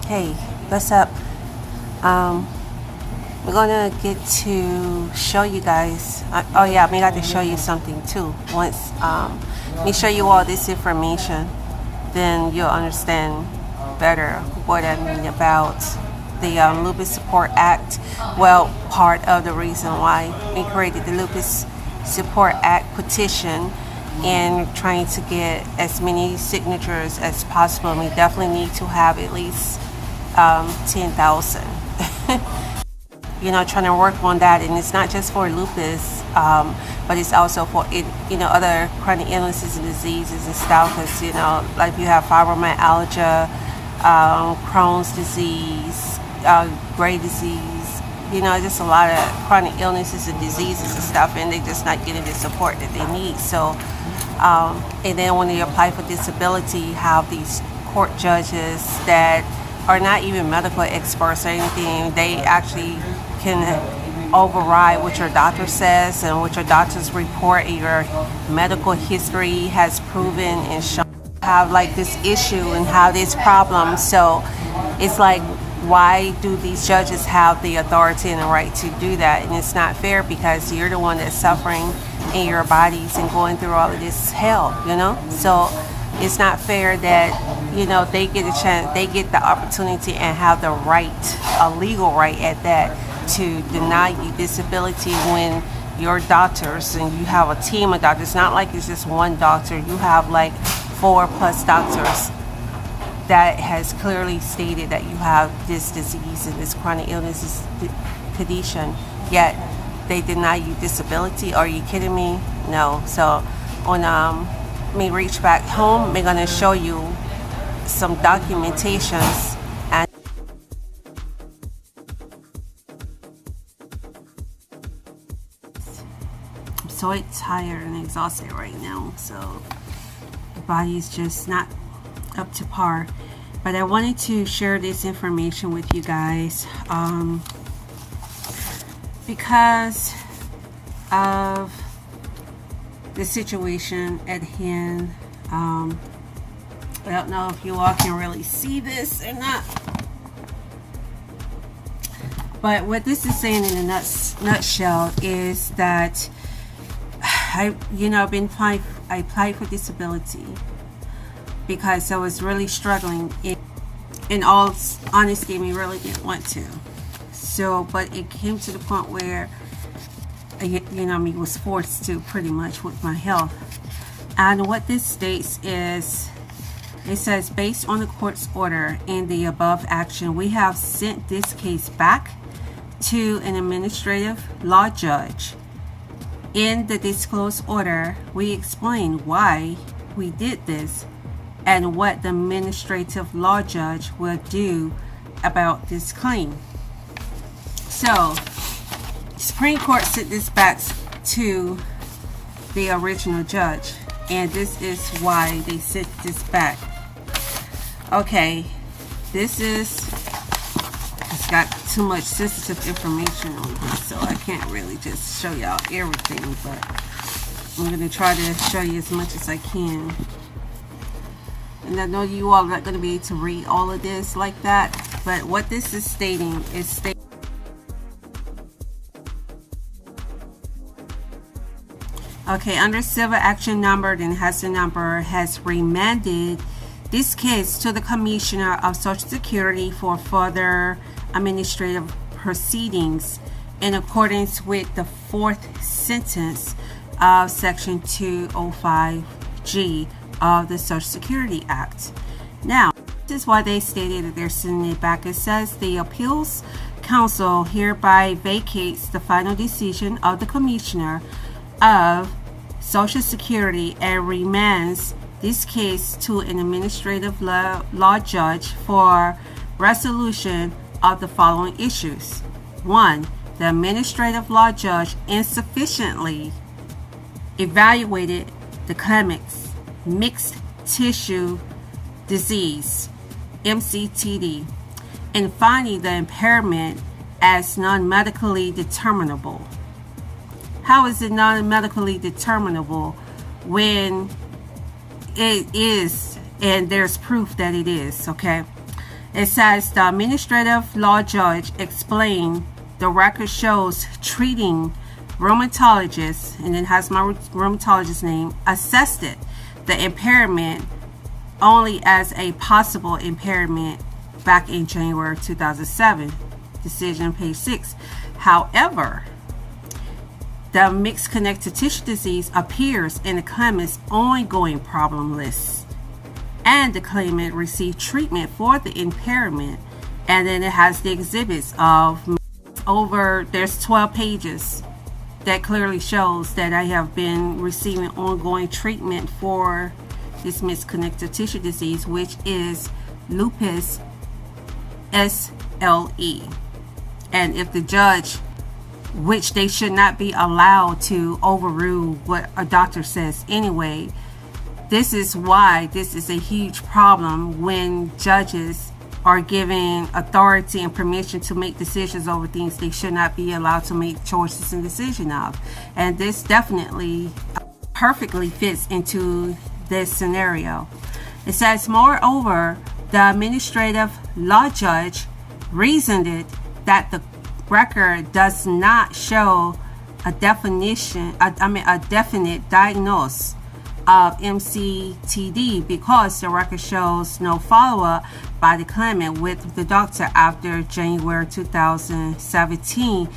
Hey, what's up? We're gonna get to show you guys. Oh yeah, I got to show you something too. Once me show you all this information, then you'll understand better what I mean about the Lupus Support Act. Well, part of the reason why we created the Lupus Support Act petition and trying to get as many signatures as possible. We definitely need to have at least 10,000. Trying to work on that, and it's not just for lupus, but it's also for other chronic illnesses and diseases and stuff. Because like you have fibromyalgia, Crohn's disease, Gray disease. Just a lot of chronic illnesses and diseases and stuff, and they're just not getting the support that they need. So, and then when they apply for disability, you have these court judges that are not even medical experts or anything. They actually can override what your doctor says and what your doctor's report and your medical history has proven and shown have like this issue and have this problem. So it's like, why do these judges have the authority and the right to do that? And it's not fair, because you're the one that's suffering in your bodies and going through all of this hell, So it's not fair that, they get a chance, they get the opportunity and have the right, a legal right at that, to deny you disability when your doctors, and you have a team of doctors, not like it's just one doctor, you have like 4+ doctors that has clearly stated that you have this disease and this chronic illness condition, yet they deny you disability. Are you kidding me? No. So on me reach back home, we're gonna show you some documentations. And I'm so tired and exhausted right now, so the body's just not up to par. But I wanted to share this information with you guys because of the situation at hand. I don't know if you all can really see this or not, but what this is saying in a nutshell is that I applied for disability because I was really struggling. In all honesty, we really didn't want to. So, but it came to the point where I was forced to, pretty much, with my health. And what this states is, it says, based on the court's order and the above action, we have sent this case back to an administrative law judge. In the disclosed order, we explain why we did this and what the administrative law judge will do about this claim. So, Supreme Court sent this back to the original judge, and this is why they sent this back. Okay, it's got too much sensitive information on this, so I can't really just show y'all everything, but I'm going to try to show you as much as I can. And I know you all are not going to be able to read all of this like that, but what this is stating is okay, under civil action number, then has the number, has remanded this case to the Commissioner of Social Security for further administrative proceedings in accordance with the 4th sentence of Section 205G of the Social Security Act. Now, this is why they stated that they're sending it back. It says the Appeals Council hereby vacates the final decision of the Commissioner of Social Security and remands this case to an administrative law judge for resolution of the following issues. 1. The administrative law judge insufficiently evaluated the claimant's mixed tissue disease, MCTD, and finding the impairment as non-medically determinable. How is it non-medically determinable when it is, and there's proof that it is, okay? It says the administrative law judge explained the record shows treating rheumatologist, and it has my rheumatologist name, assessed the impairment only as a possible impairment back in January 2007. Decision page 6. However, the mixed connective tissue disease appears in the claimant's ongoing problem list, and the claimant received treatment for the impairment. And then it has the exhibits of there's 12 pages that clearly shows that I have been receiving ongoing treatment for this mixed connective tissue disease, which is lupus SLE. And if the judge, which they should not be allowed to overrule what a doctor says anyway, this is why this is a huge problem when judges are given authority and permission to make decisions over things they should not be allowed to make choices and decisions of. And this definitely perfectly fits into this scenario. It says, moreover, the administrative law judge reasoned it that the record does not show a definite diagnosis of MCTD because the record shows no follow-up by the claimant with the doctor after January 2017,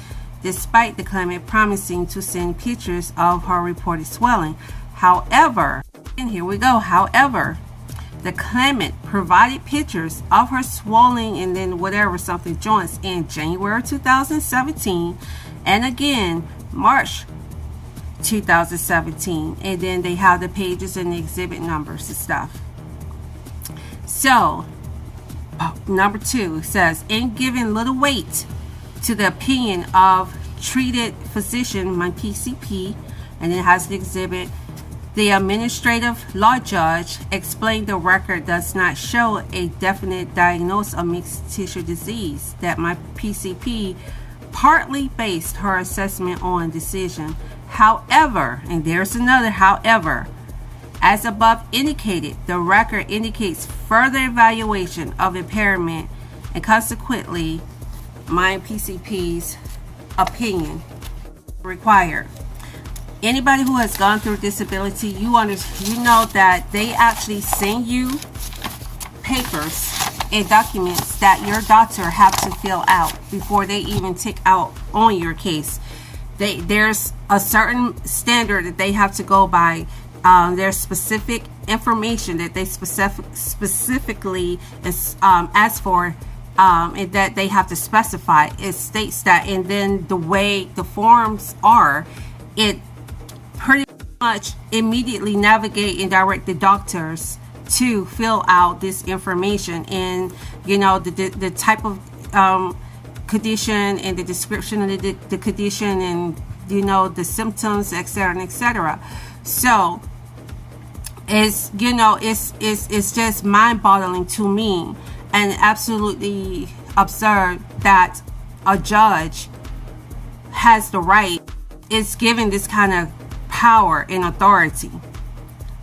despite the claimant promising to send pictures of her reported swelling. However, and here we go, however, the claimant provided pictures of her swelling and then whatever something joints in January 2017 and again March 2017, and then they have the pages and the exhibit numbers and stuff. So number 2 says, in giving little weight to the opinion of treated physician, my PCP, and it has the exhibit, the administrative law judge explained the record does not show a definite diagnosis of mixed tissue disease, that my PCP partly based her assessment on decision. However, and there's another however, as above indicated, the record indicates further evaluation of impairment and consequently my PCP's opinion required. Anybody who has gone through disability, you know that they actually send you papers and documents that your doctor have to fill out before they even take out on your case. There's a certain standard that they have to go by. There's specific information that they specifically ask for, and that they have to specify. It states that, and then the way the forms are, it pretty much immediately navigate and direct the doctors to fill out this information, and the type of condition and the description of the condition, and the symptoms, etc., etc. So it's it's just mind-boggling to me and absolutely absurd that a judge has the right, is given this kind of power and authority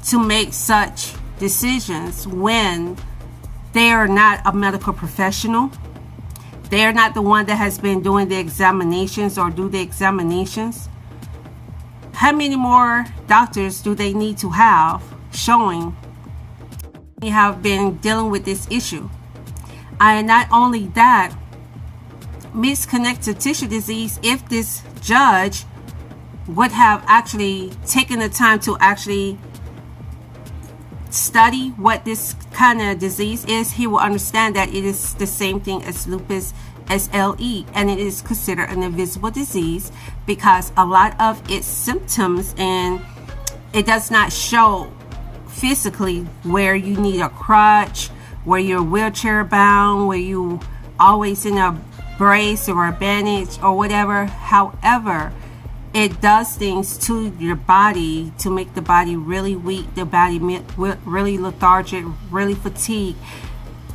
to make such decisions when they are not a medical professional. They are not the one that has been doing the examinations or do the examinations. How many more doctors do they need to have showing they have been dealing with this issue? And not only that, mixed connective tissue disease, if this judge would have actually taken the time to actually study what this kind of disease is, he will understand that it is the same thing as lupus SLE, and it is considered an invisible disease because a lot of its symptoms, and it does not show physically where you need a crutch, where you're wheelchair bound, where you always in a brace or a bandage or whatever. However, it does things to your body to make the body really weak, the body really lethargic, really fatigued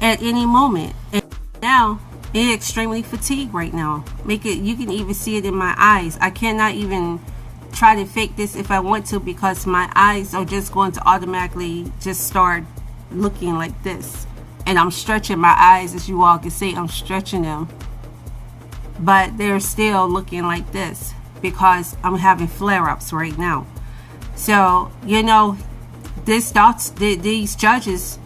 at any moment. And now it's extremely fatigued right now. You can even see it in my eyes. I cannot even try to fake this if I want to, because my eyes are just going to automatically just start looking like this. And I'm stretching my eyes, as you all can see, I'm stretching them. But they're still looking like this because I'm having flare-ups right now. So, you know, these judges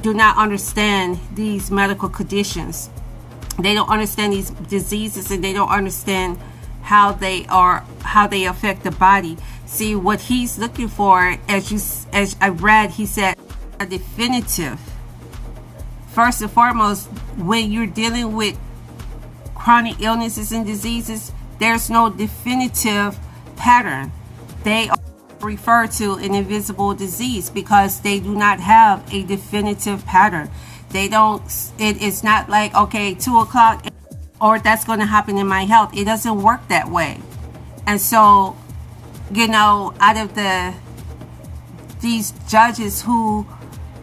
do not understand these medical conditions. They don't understand these diseases, and they don't understand how they affect the body. See, what he's looking for, as I read, he said a definitive. First and foremost, when you're dealing with chronic illnesses and diseases, there's no definitive pattern. They are referred to an invisible disease because they do not have a definitive pattern. They don't, it's not like, okay, 2 o'clock, or that's going to happen in my health. It doesn't work that way. And so, you know, out of these judges who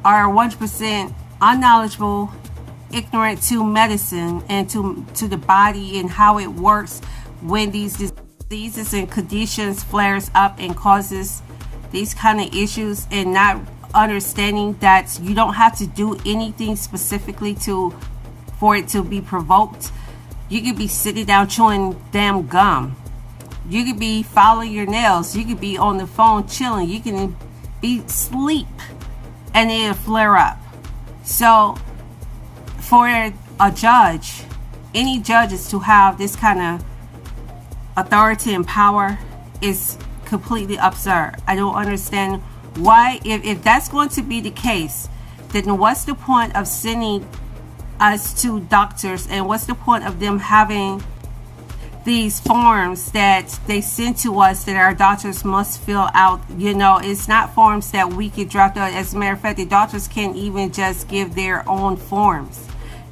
are 100% unknowledgeable, ignorant to medicine and to the body and how it works when these diseases and conditions flares up and causes these kind of issues, and not understanding that you don't have to do anything specifically for it to be provoked. You could be sitting down chewing damn gum. You could be filing your nails. You could be on the phone chilling. You can be asleep and it'll flare up. So for a judge, any judges to have this kind of authority and power is completely absurd. I don't understand why. If that's going to be the case, then what's the point of sending us to doctors, and what's the point of them having these forms that they send to us that our doctors must fill out? You know, it's not forms that we could draft out. As a matter of fact, the doctors can't even just give their own forms,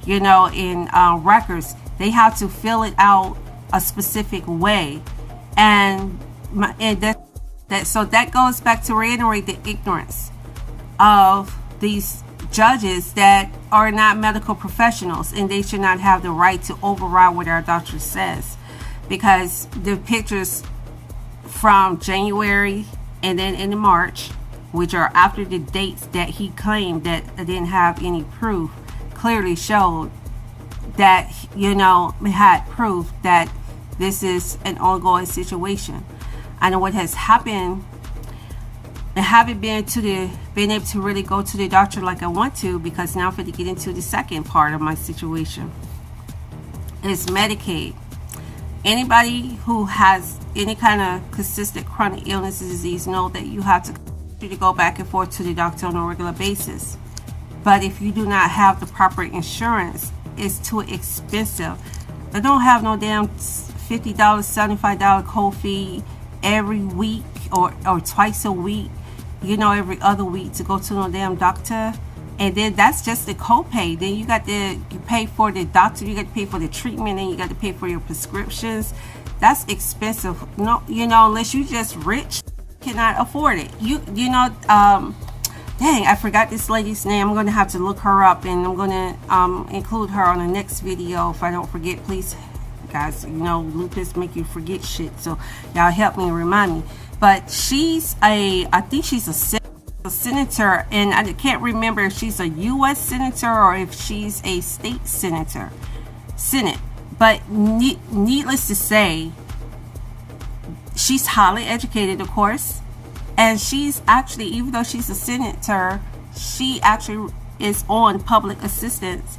you know, in records. They have to fill it out a specific way. So that goes back to reiterate the ignorance of these judges that are not medical professionals, and they should not have the right to override what our doctor says, because the pictures from January and then in March, which are after the dates that he claimed that didn't have any proof, clearly showed that, you know, had proof that this is an ongoing situation. I know what has happened. I haven't been able to really go to the doctor like I want to, because now I'm going to get into the second part of my situation. It's Medicaid. Anybody who has any kind of consistent chronic illness or disease know that you have to go back and forth to the doctor on a regular basis. But if you do not have the proper insurance, it's too expensive. They don't have no damn $50, $75 co-fee every week or twice a week, you know, every other week to go to no damn doctor. And then that's just the copay. Then you pay for the doctor, you got to pay for the treatment, and you got to pay for your prescriptions. That's expensive. No, you know, unless you just rich, cannot afford it. You know, dang, I forgot this lady's name. I'm going to have to look her up, and I'm going to include her on the next video. If I don't forget, please, guys, you know, lupus make you forget shit. So y'all help me and remind me. But I think she's a senator, and I can't remember if she's a U.S. senator or if she's a state senator. Senate. But needless to say, she's highly educated, of course. And she's actually, even though she's a senator, she actually is on public assistance